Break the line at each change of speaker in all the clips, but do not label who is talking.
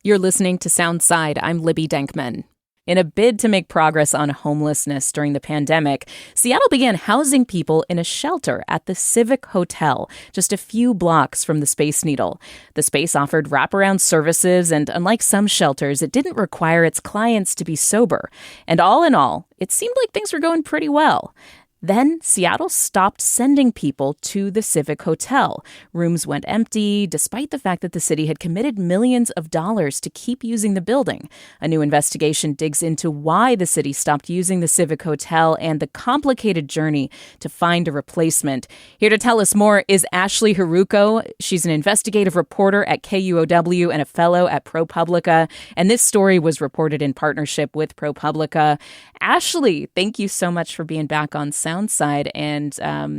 You're listening to Soundside. I'm Libby Denkman. In a bid to make progress on homelessness during the pandemic, Seattle began housing people in a shelter at the Civic Hotel, just a few blocks from the Space Needle. The space offered wraparound services, and unlike some shelters, it didn't require its clients to be sober. And all in all, it seemed like things were going pretty well. Then Seattle stopped sending people to the Civic Hotel. Rooms went empty, despite the fact that the city had committed millions of dollars to keep using the building. A new investigation digs into why the city stopped using the Civic Hotel and the complicated journey to find a replacement. Here to tell us more is Ashley Hiruko. She's an investigative reporter at KUOW and a fellow at ProPublica. And this story was reported in partnership with ProPublica. Ashley, thank you so much for being back on Soundside. And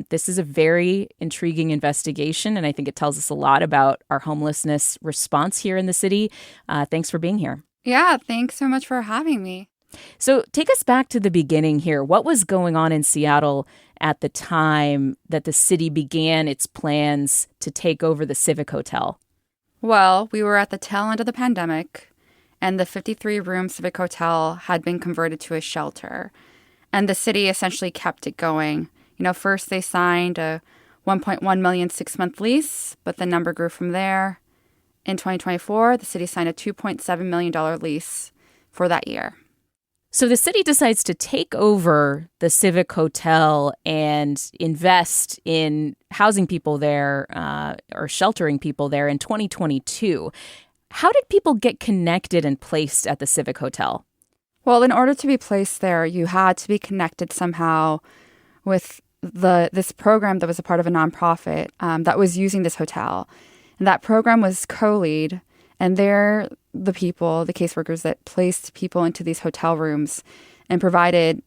this is a very intriguing investigation, and I think it tells us a lot about our homelessness response here in the city. Thanks for being here.
Yeah, thanks so much for having me.
So take us back to the beginning here. What was going on in Seattle at the time that the city began its plans to take over the Civic Hotel?
Well, we were at the tail end of the pandemic, and the 53-room Civic Hotel had been converted to a shelter. And the city essentially kept it going. You know, first they signed a $1.1 million 6-month lease, but the number grew from there. In 2024, the city signed a $2.7 million lease for that year.
So the city decides to take over the Civic Hotel and invest in housing people there or sheltering people there in 2022. How did people get connected and placed at the Civic Hotel?
Well, in order to be placed there, you had to be connected somehow with this program that was a part of a nonprofit that was using this hotel. And that program was COLEAD, and they're the people, the caseworkers that placed people into these hotel rooms and provided,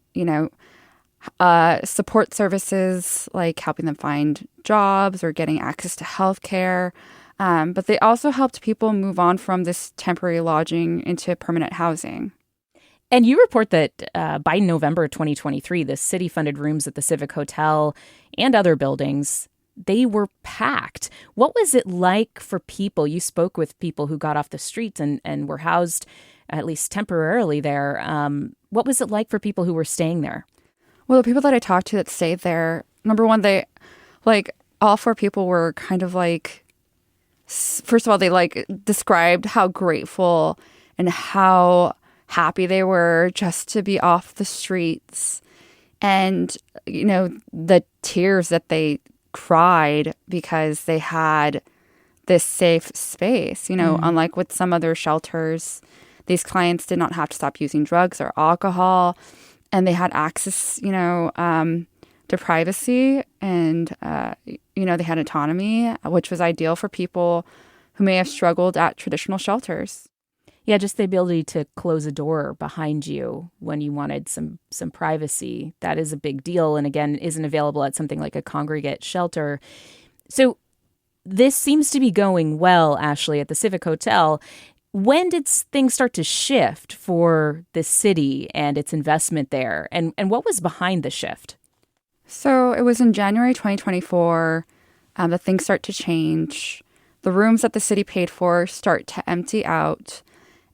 support services like helping them find jobs or getting access to health care. But they also helped people move on from this temporary lodging into permanent housing.
And you report that by November 2023, the city-funded rooms at the Civic Hotel and other buildings, they were packed. What was it like for people? You spoke with people who got off the streets and were housed, at least temporarily there. What was it like for people who were staying there?
Well, the people that I talked to that stayed there, number one, all four people were kind of first of all, they described how grateful and how happy they were just to be off the streets. And, the tears that they cried because they had this safe space. Unlike with some other shelters, these clients did not have to stop using drugs or alcohol, and they had access, to privacy, and, they had autonomy, which was ideal for people who may have struggled at traditional shelters.
Yeah, just the ability to close a door behind you when you wanted some privacy. That is a big deal, and again, isn't available at something like a congregate shelter. So this seems to be going well, Ashley, at the Civic Hotel. When did things start to shift for the city and its investment there? And what was behind the shift?
So it was in January 2024 that things start to change. The rooms that the city paid for start to empty out,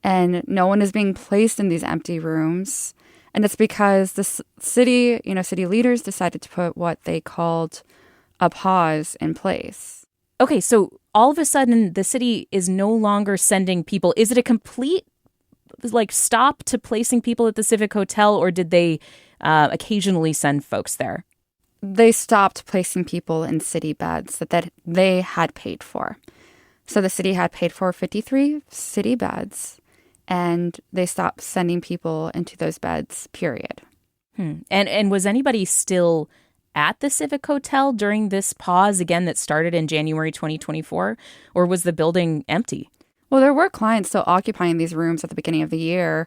and no one is being placed in these empty rooms. And it's because the city, city leaders decided to put what they called a pause in place.
Okay, so all of a sudden, the city is no longer sending people. Is it a complete, stop to placing people at the Civic Hotel, or did they occasionally send folks there?
They stopped placing people in city beds that they had paid for. So the city had paid for 53 city beds, and they stopped sending people into those beds, period.
And was anybody still at the Civic Hotel during this pause, again, that started in January 2024? Or was the building empty?
Well, there were clients still occupying these rooms at the beginning of the year.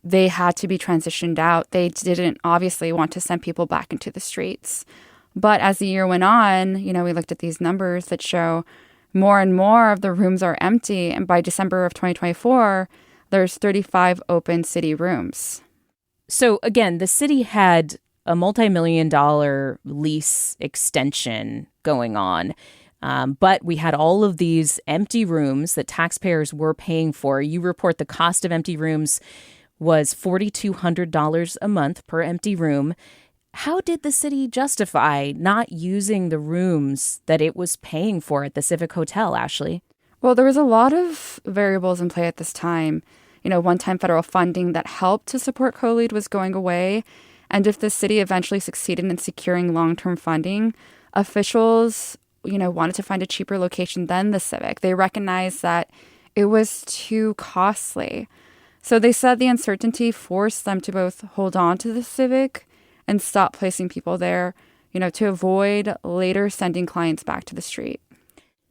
They had to be transitioned out. They didn't obviously want to send people back into the streets. But as the year went on, we looked at these numbers that show more and more of the rooms are empty. And by December of 2024, there's 35 open city rooms.
So again, the city had a multi-million-dollar lease extension going on. But we had all of these empty rooms that taxpayers were paying for. You report the cost of empty rooms was $4,200 a month per empty room. How did the city justify not using the rooms that it was paying for at the Civic Hotel, Ashley?
Well, there was a lot of variables in play at this time. One-time federal funding that helped to support co-lead was going away. And if the city eventually succeeded in securing long-term funding, officials, wanted to find a cheaper location than the Civic. They recognized that it was too costly. So they said the uncertainty forced them to both hold on to the Civic and stop placing people there, to avoid later sending clients back to the street.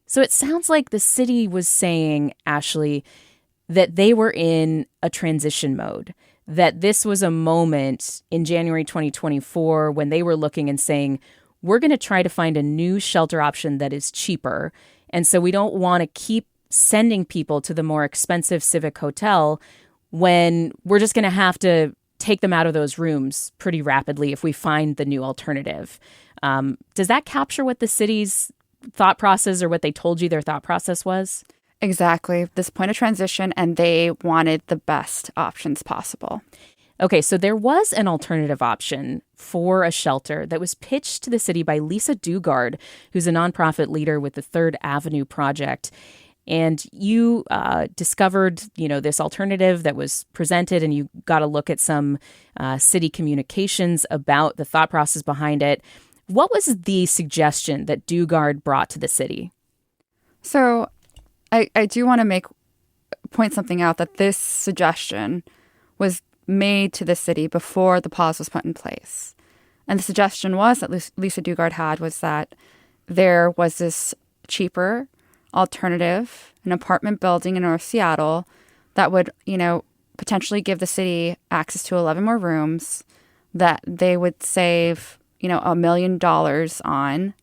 So it sounds like the city was saying, Ashley, that they were in a transition mode, that this was a moment in January 2024 when they were looking and saying, we're going to try to find a new shelter option that is cheaper. And so we don't want to keep sending people to the more expensive Civic Hotel when we're just going to have to take them out of those rooms pretty rapidly if we find the new alternative. Does that capture what the city's thought process or what they told you their thought process was?
Exactly. This point of transition, and they wanted the best options possible.
Okay, so there was an alternative option for a shelter that was pitched to the city by Lisa Dugard, who's a nonprofit leader with the Third Avenue Project. And you discovered, this alternative that was presented, and you got a look at some city communications about the thought process behind it. What was the suggestion that Dugard brought to the city?
So I do want to point something out, that this suggestion was made to the city before the pause was put in place. And the suggestion was that Lisa Dugard had was that there was this cheaper alternative, an apartment building in North Seattle that would, potentially give the city access to 11 more rooms that they would save, $1 million on.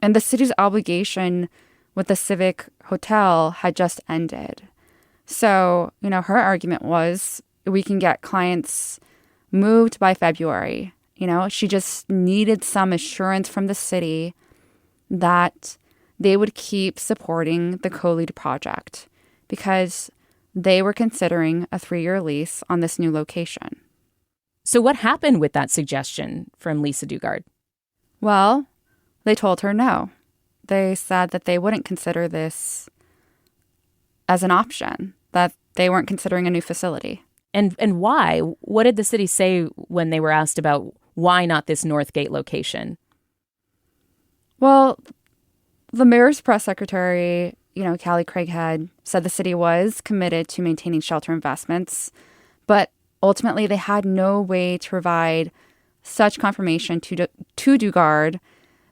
And the city's obligation with the Civic Hotel had just ended. So, her argument was we can get clients moved by February. She just needed some assurance from the city that they would keep supporting the co-lead project because they were considering a 3-year lease on this new location.
So what happened with that suggestion from Lisa Dugard?
Well, they told her no. They said that they wouldn't consider this as an option, that they weren't considering a new facility.
And why? What did the city say when they were asked about why not this Northgate location?
Well, the mayor's press secretary, Callie Craighead, said the city was committed to maintaining shelter investments, but ultimately they had no way to provide such confirmation to Dugard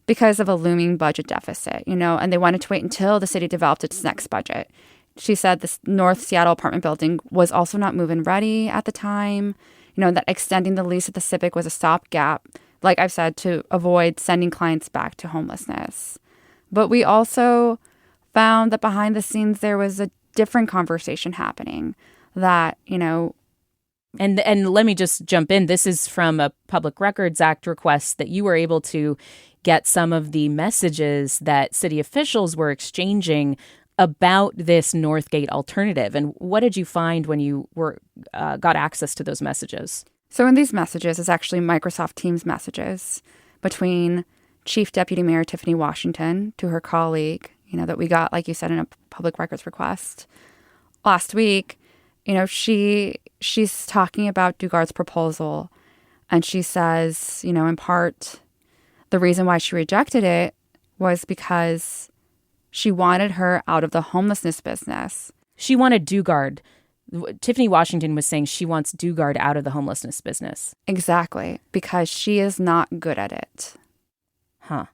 because of a looming budget deficit, and they wanted to wait until the city developed its next budget. She said this North Seattle apartment building was also not move-in ready at the time, that extending the lease at the Civic was a stopgap, like I've said, to avoid sending clients back to homelessness. But we also found that behind the scenes there was a different conversation happening that,
And let me just jump in. This is from a Public Records Act request that you were able to get some of the messages that city officials were exchanging about this Northgate alternative. And what did you find when you got access to those messages?
So in these messages is actually Microsoft Teams messages between Chief Deputy Mayor Tiffany Washington to her colleague, that we got, like you said, in a public records request last week. She's talking about Dugard's proposal, and she says, in part, the reason why she rejected it was because she wanted her out of the homelessness business.
She wanted Dugard. Tiffany Washington was saying she wants Dugard out of the homelessness business.
Exactly, because she is not good at it.
Huh.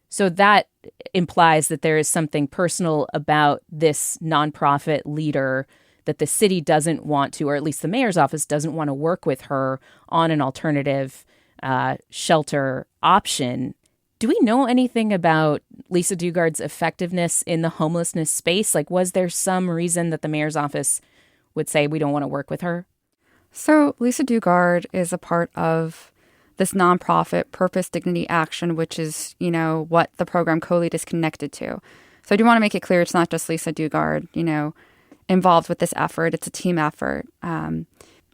So that implies that there is something personal about this nonprofit leader that the city doesn't want to, or at least the mayor's office doesn't want to work with her on an alternative shelter option. Do we know anything about Lisa Dugard's effectiveness in the homelessness space? Like, was there some reason that the mayor's office would say we don't want to work with her?
So Lisa Dugard is a part of this nonprofit Purpose Dignity Action, which is, what the program COLEAD is connected to. So I do want to make it clear it's not just Lisa Dugard, involved with this effort. It's a team effort.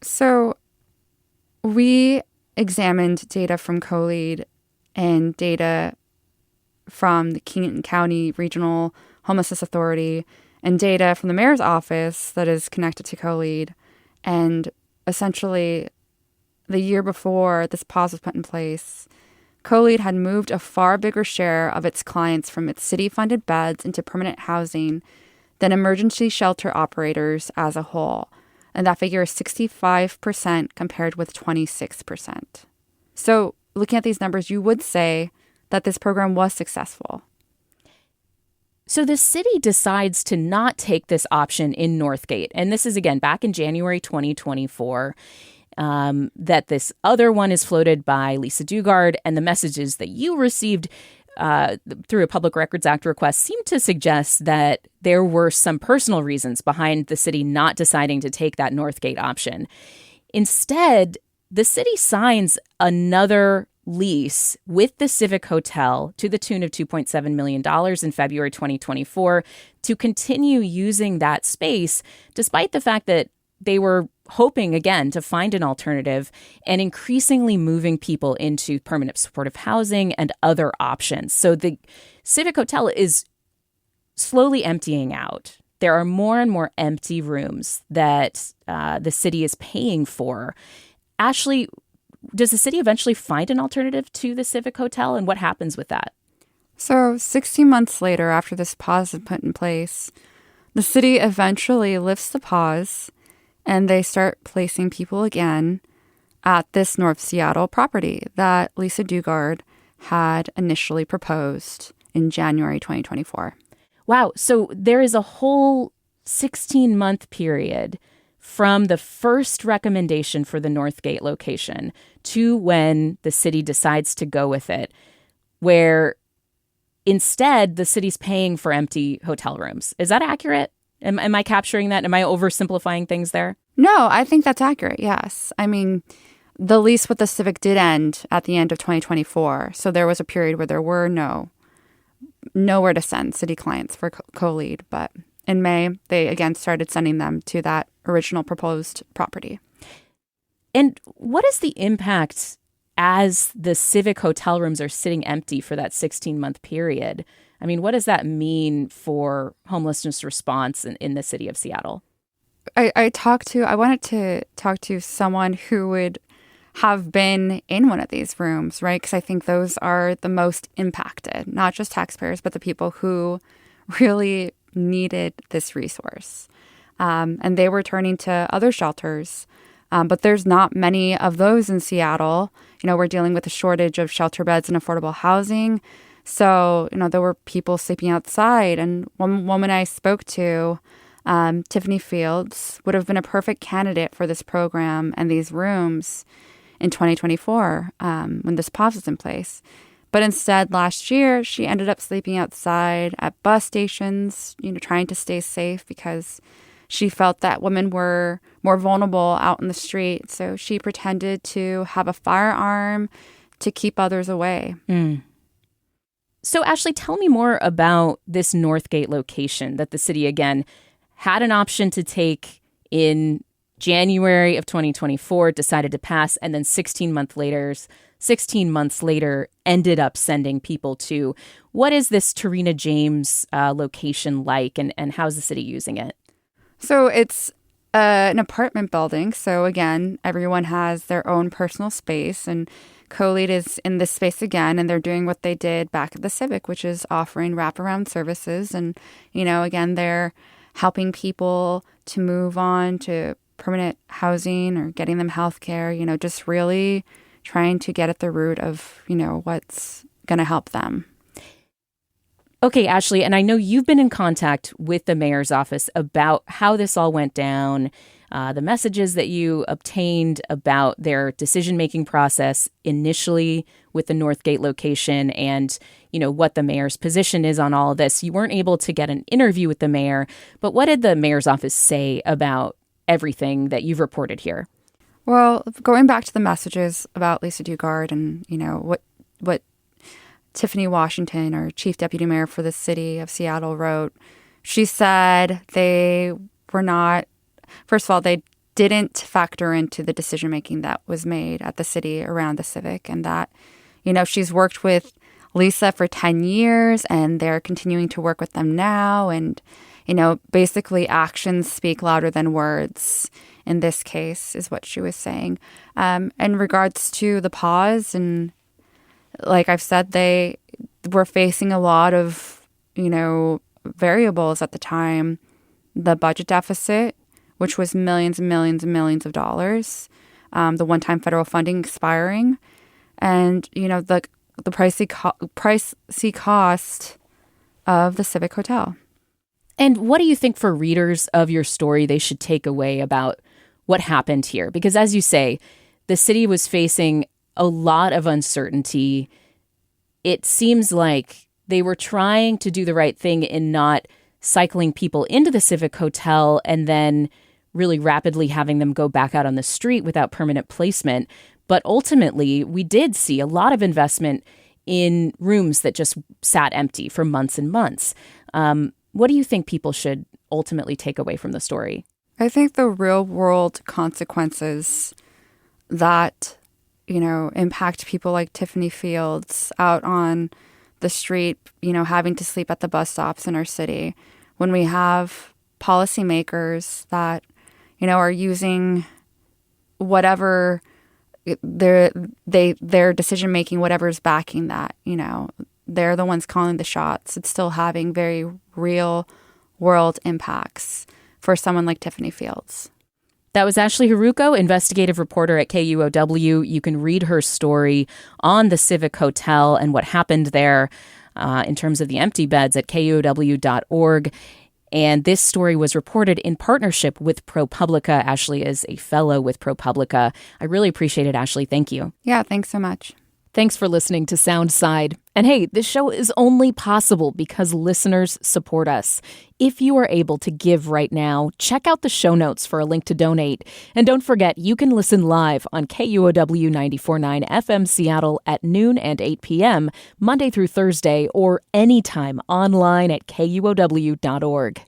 So we examined data from COLEAD and data from the King County Regional Homelessness Authority and data from the mayor's office that is connected to COLEAD. And essentially, the year before this pause was put in place, COLEAD had moved a far bigger share of its clients from its city-funded beds into permanent housing than emergency shelter operators as a whole. And that figure is 65% compared with 26%. So looking at these numbers, you would say that this program was successful.
So the city decides to not take this option in Northgate. And this is, again, back in January 2024, that this other one is floated by Lisa Dugard. And the messages that you received through a Public Records Act request seem to suggest that there were some personal reasons behind the city not deciding to take that Northgate option. Instead, the city signs another lease with the Civic Hotel to the tune of $2.7 million in February 2024 to continue using that space, despite the fact that they were hoping, again, to find an alternative and increasingly moving people into permanent supportive housing and other options. So the Civic Hotel is slowly emptying out. There are more and more empty rooms that the city is paying for. Ashley, does the city eventually find an alternative to the Civic Hotel, and what happens with that?
So 16 months later, after this pause is put in place, the city eventually lifts the pause and they start placing people again at this North Seattle property that Lisa Dugard had initially proposed in January 2024.
Wow. So there is a whole 16-month period from the first recommendation for the Northgate location to when the city decides to go with it, where instead the city's paying for empty hotel rooms. Is that accurate? Am I capturing that? Am I oversimplifying things there?
No, I think that's accurate, yes. I mean, the lease with the Civic did end at the end of 2024, so there was a period where there were nowhere to send city clients for COLEAD, but in May, they again started sending them to that original proposed property.
And what is the impact as the Civic hotel rooms are sitting empty for that 16-month period? I mean, what does that mean for homelessness response in the city of Seattle?
I wanted to talk to someone who would have been in one of these rooms, right? Because I think those are the most impacted, not just taxpayers, but the people who really needed this resource. And they were turning to other shelters. But there's not many of those in Seattle. We're dealing with a shortage of shelter beds and affordable housing. So, there were people sleeping outside. And one woman I spoke to, Tiffany Fields, would have been a perfect candidate for this program and these rooms in 2024 when this pause was in place. But instead, last year, she ended up sleeping outside at bus stations, trying to stay safe because she felt that women were more vulnerable out in the street. So she pretended to have a firearm to keep others away.
Mm. So, Ashley, tell me more about this Northgate location that the city, again, had an option to take in January of 2024, decided to pass, and then 16 months later, ended up sending people to. What is this Tarina James location like, and how's the city using it?
So it's an apartment building. So again, everyone has their own personal space, and COLEAD is in this space again, and they're doing what they did back at the Civic, which is offering wraparound services. And, again, they're helping people to move on to permanent housing or getting them health care, just really trying to get at the root of, what's going to help them.
Okay, Ashley, and I know you've been in contact with the mayor's office about how this all went down, the messages that you obtained about their decision-making process initially with the Northgate location and, what the mayor's position is on all of this. You weren't able to get an interview with the mayor, but what did the mayor's office say about everything that you've reported here?
Well, going back to the messages about Lisa Dugard and, what Tiffany Washington, or Chief Deputy Mayor for the city of Seattle, wrote, she said they were not, first of all, they didn't factor into the decision-making that was made at the city around the Civic, and that, she's worked with Lisa for 10 years and they're continuing to work with them now. And, basically actions speak louder than words in this case, is what she was saying. In regards to the pause, and like I've said, they were facing a lot of, variables at the time. The budget deficit, which was millions and millions and millions of dollars, the one-time federal funding expiring, and, the pricey cost of the Civic Hotel.
And what do you think for readers of your story they should take away about what happened here? Because as you say, the city was facing a lot of uncertainty. It seems like they were trying to do the right thing in not cycling people into the Civic Hotel and then really rapidly having them go back out on the street without permanent placement. But ultimately, we did see a lot of investment in rooms that just sat empty for months and months. What do you think people should ultimately take away from the story?
I think the real world consequences that, impact people like Tiffany Fields out on the street, having to sleep at the bus stops in our city, when we have policymakers that, are using whatever their decision making, whatever's backing that, they're the ones calling the shots. It's still having very real world impacts for someone like Tiffany Fields.
That was Ashley Hiruko, investigative reporter at KUOW. You can read her story on the Civic Hotel and what happened there in terms of the empty beds at KUOW.org. And this story was reported in partnership with ProPublica. Ashley is a fellow with ProPublica. I really appreciate it, Ashley. Thank you.
Yeah, thanks so much.
Thanks for listening to Soundside. And hey, this show is only possible because listeners support us. If you are able to give right now, check out the show notes for a link to donate. And don't forget, you can listen live on KUOW 94.9 FM Seattle at noon and 8 p.m., Monday through Thursday, or anytime online at KUOW.org.